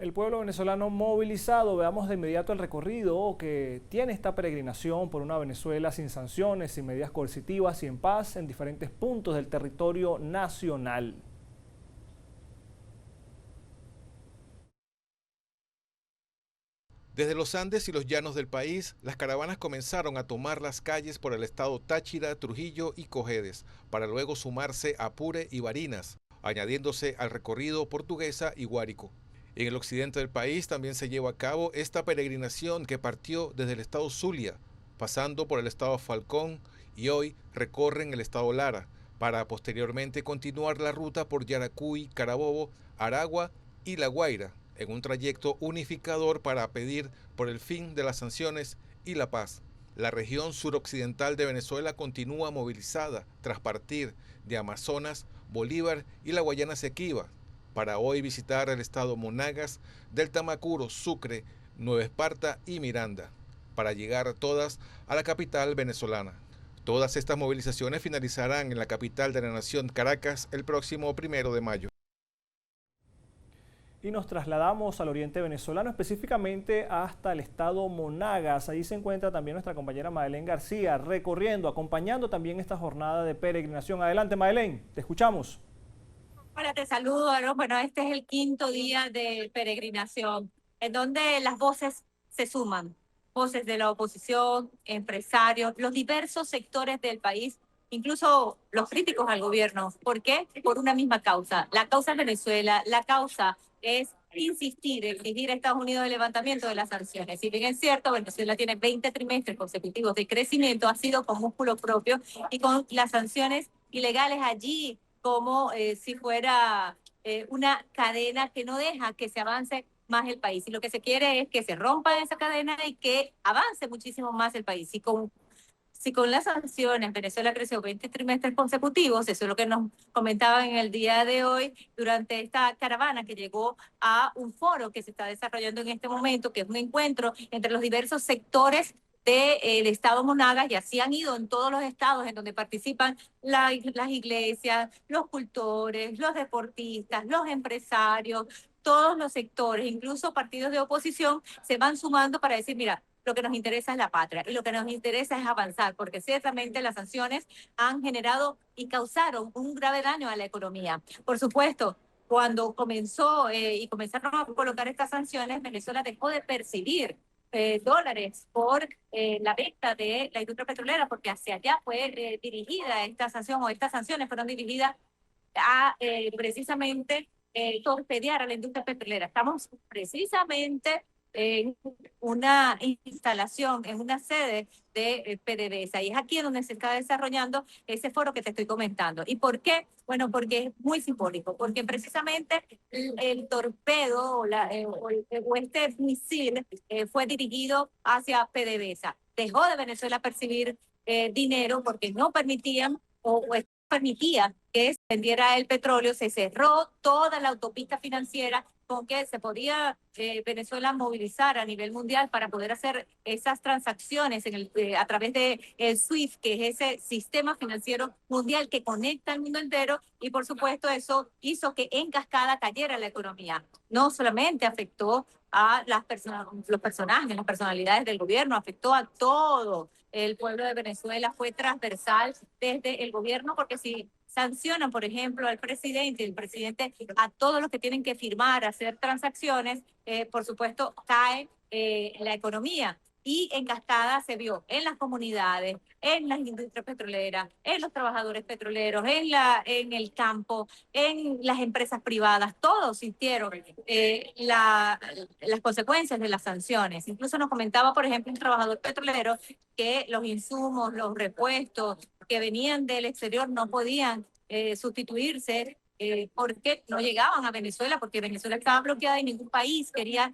El pueblo venezolano movilizado, veamos de inmediato el recorrido que tiene esta peregrinación por una Venezuela sin sanciones, sin medidas coercitivas y en paz en diferentes puntos del territorio nacional. Desde los Andes y los llanos del país, las caravanas comenzaron a tomar las calles por el estado Táchira, Trujillo y Cojedes, para luego sumarse a Apure y Barinas, añadiéndose al recorrido Portuguesa y Guárico. En el occidente del país también se lleva a cabo esta peregrinación que partió desde el estado Zulia, pasando por el estado Falcón y hoy recorren el estado Lara, para posteriormente continuar la ruta por Yaracuy, Carabobo, Aragua y La Guaira, en un trayecto unificador para pedir por el fin de las sanciones y la paz. La región suroccidental de Venezuela continúa movilizada tras partir de Amazonas, Bolívar y la Guayana Esequiba, para hoy visitar el estado Monagas, del Tamacuro, Sucre, Nueva Esparta y Miranda, para llegar todas a la capital venezolana. Todas estas movilizaciones finalizarán en la capital de la nación, Caracas, el próximo 1 de mayo. Y nos trasladamos al oriente venezolano, específicamente hasta el estado Monagas. Ahí se encuentra también nuestra compañera Madeleine García, recorriendo, acompañando también esta jornada de peregrinación. Adelante, Madeleine, te escuchamos. Hola, te saludo, ¿no? Bueno, este es el quinto día de peregrinación, en donde las voces se suman, voces de la oposición, empresarios, los diversos sectores del país, incluso los críticos al gobierno. ¿Por qué? Por una misma causa. La causa es Venezuela, la causa es insistir, exigir a Estados Unidos el levantamiento de las sanciones. Si bien es cierto, Venezuela tiene 20 trimestres consecutivos de crecimiento, ha sido con músculo propio y con las sanciones ilegales allí como si fuera una cadena que no deja que se avance más el país. Y lo que se quiere es que se rompa esa cadena y que avance muchísimo más el país. Si con las sanciones Venezuela creció 20 trimestres consecutivos, eso es lo que nos comentaban en el día de hoy durante esta caravana que llegó a un foro que se está desarrollando en este momento, que es un encuentro entre los diversos sectores del estado Monagas, y así han ido en todos los estados en donde participan las iglesias, los cultores, los deportistas, los empresarios, todos los sectores, incluso partidos de oposición, se van sumando para decir, mira, lo que nos interesa es la patria y lo que nos interesa es avanzar, porque ciertamente las sanciones han generado y causaron un grave daño a la economía. Por supuesto, cuando comenzó y comenzaron a colocar estas sanciones, Venezuela dejó de percibir dólares por la venta de la industria petrolera, porque hacia allá fue dirigida esta sanción, o estas sanciones fueron dirigidas a precisamente torpedear a la industria petrolera. Estamos precisamente en una instalación, en una sede de PDVSA, y es aquí donde se está desarrollando ese foro que te estoy comentando. ¿Y por qué? Bueno, porque es muy simbólico, porque precisamente el torpedo o este misil fue dirigido hacia PDVSA. Dejó de Venezuela percibir dinero porque no permitían o permitía que se vendiera el petróleo, se cerró toda la autopista financiera con que se podía Venezuela movilizar a nivel mundial para poder hacer esas transacciones a través de el SWIFT, que es ese sistema financiero mundial que conecta al mundo entero, y por supuesto eso hizo que en cascada cayera la economía. No solamente afectó a los personajes, las personalidades del gobierno, afectó a todo el pueblo de Venezuela, fue transversal desde el gobierno, porque si sancionan, por ejemplo, al presidente, el presidente a todos los que tienen que firmar, hacer transacciones, por supuesto, cae la economía. Y en cascada se vio en las comunidades, en las industrias petroleras, en los trabajadores petroleros, en el campo, en las empresas privadas, todos sintieron las consecuencias de las sanciones. Incluso nos comentaba, por ejemplo, un trabajador petrolero que los insumos, los repuestos que venían del exterior no podían sustituirse porque no llegaban a Venezuela, porque Venezuela estaba bloqueada y ningún país quería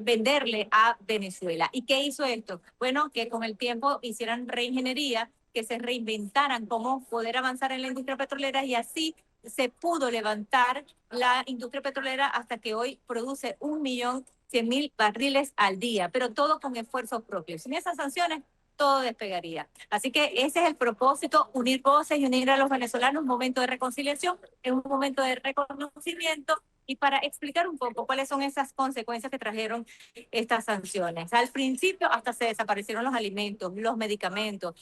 venderle a Venezuela. ¿Y qué hizo esto? Bueno, que con el tiempo hicieran reingeniería, que se reinventaran cómo poder avanzar en la industria petrolera, y así se pudo levantar la industria petrolera hasta que hoy produce 1.100.000 barriles al día, pero todo con esfuerzos propios. Sin esas sanciones, todo despegaría. Así que ese es el propósito, unir voces y unir a los venezolanos, un momento de reconciliación, es un momento de reconocimiento y para explicar un poco cuáles son esas consecuencias que trajeron estas sanciones. Al principio hasta se desaparecieron los alimentos, los medicamentos.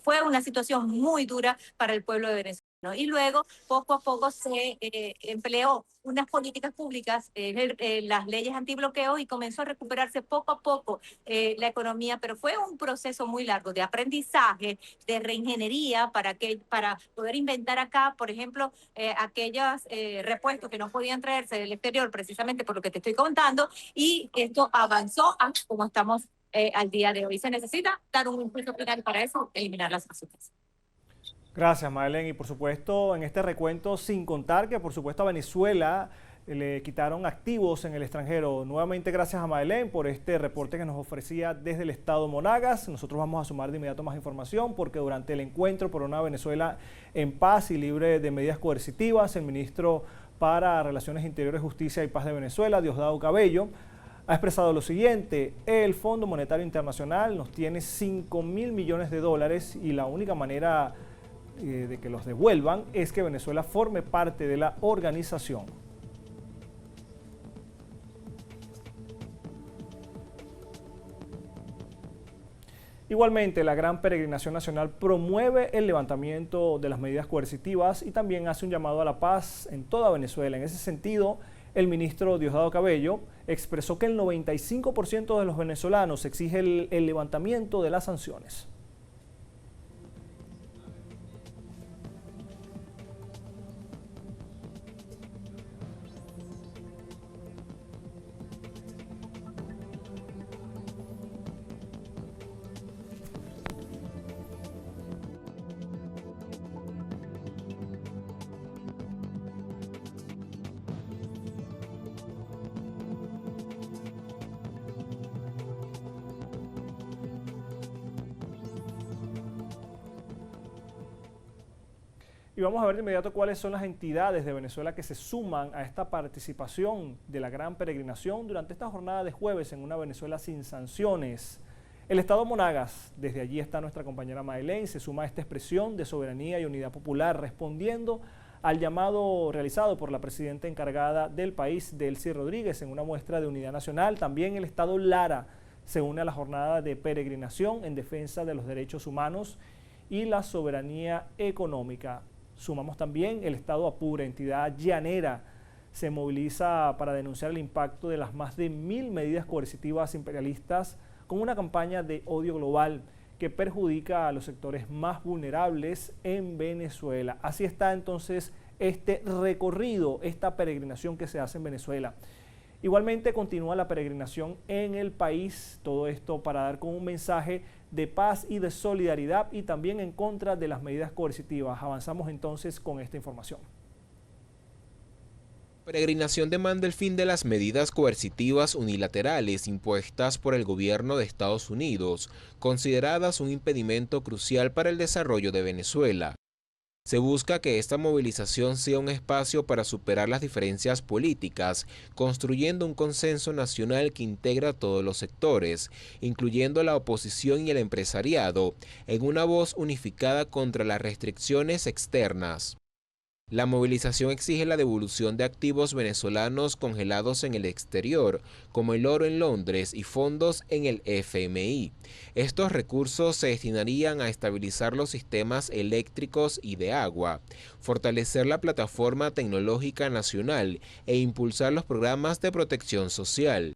Fue una situación muy dura para el pueblo de Venezuela, ¿no? Y luego, poco a poco, se empleó unas políticas públicas, las leyes antibloqueo, y comenzó a recuperarse poco a poco la economía, pero fue un proceso muy largo de aprendizaje, de reingeniería para poder inventar acá, por ejemplo, aquellos repuestos que no podían traerse del exterior, precisamente por lo que te estoy contando, y esto avanzó a como estamos al día de hoy. Se necesita dar un impulso final para eso, eliminar las sanciones. Gracias, Madeleine. Y por supuesto, en este recuento, sin contar que por supuesto a Venezuela le quitaron activos en el extranjero. Nuevamente, gracias a Madeleine por este reporte que nos ofrecía desde el estado Monagas. Nosotros vamos a sumar de inmediato más información porque durante el encuentro por una Venezuela en paz y libre de medidas coercitivas, el ministro para Relaciones Interiores, Justicia y Paz de Venezuela, Diosdado Cabello, ha expresado lo siguiente: el Fondo Monetario Internacional nos tiene $5.000 millones y la única manera de que los devuelvan es que Venezuela forme parte de la organización. Igualmente, la Gran Peregrinación Nacional promueve el levantamiento de las medidas coercitivas y también hace un llamado a la paz en toda Venezuela. En ese sentido, el ministro Diosdado Cabello expresó que el 95% de los venezolanos exige el levantamiento de las sanciones. Y vamos a ver de inmediato cuáles son las entidades de Venezuela que se suman a esta participación de la Gran Peregrinación durante esta jornada de jueves en una Venezuela sin sanciones. El estado Monagas, desde allí está nuestra compañera Madeleine, se suma a esta expresión de soberanía y unidad popular, respondiendo al llamado realizado por la presidenta encargada del país, Delcy Rodríguez, en una muestra de unidad nacional. También el estado Lara se une a la jornada de peregrinación en defensa de los derechos humanos y la soberanía económica. Sumamos también el estado Apure, entidad llanera, se moviliza para denunciar el impacto de las más de 1.000 medidas coercitivas imperialistas con una campaña de odio global que perjudica a los sectores más vulnerables en Venezuela. Así está entonces este recorrido, esta peregrinación que se hace en Venezuela. Igualmente continúa la peregrinación en el país, todo esto para dar con un mensaje de paz y de solidaridad y también en contra de las medidas coercitivas. Avanzamos entonces con esta información. Peregrinación demanda el fin de las medidas coercitivas unilaterales impuestas por el gobierno de Estados Unidos, consideradas un impedimento crucial para el desarrollo de Venezuela. Se busca que esta movilización sea un espacio para superar las diferencias políticas, construyendo un consenso nacional que integra a todos los sectores, incluyendo la oposición y el empresariado, en una voz unificada contra las restricciones externas. La movilización exige la devolución de activos venezolanos congelados en el exterior, como el oro en Londres y fondos en el FMI. Estos recursos se destinarían a estabilizar los sistemas eléctricos y de agua, fortalecer la plataforma tecnológica nacional e impulsar los programas de protección social.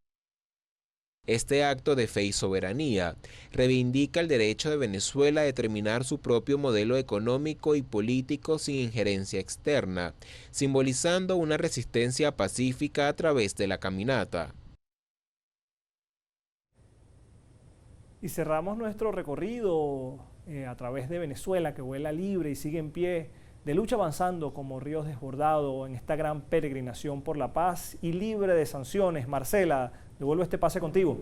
Este acto de fe y soberanía reivindica el derecho de Venezuela a determinar su propio modelo económico y político sin injerencia externa, simbolizando una resistencia pacífica a través de la caminata. Y cerramos nuestro recorrido a través de Venezuela, que vuela libre y sigue en pie, de lucha avanzando como ríos desbordados en esta gran peregrinación por la paz y libre de sanciones. Marcela, devuelvo este pase contigo.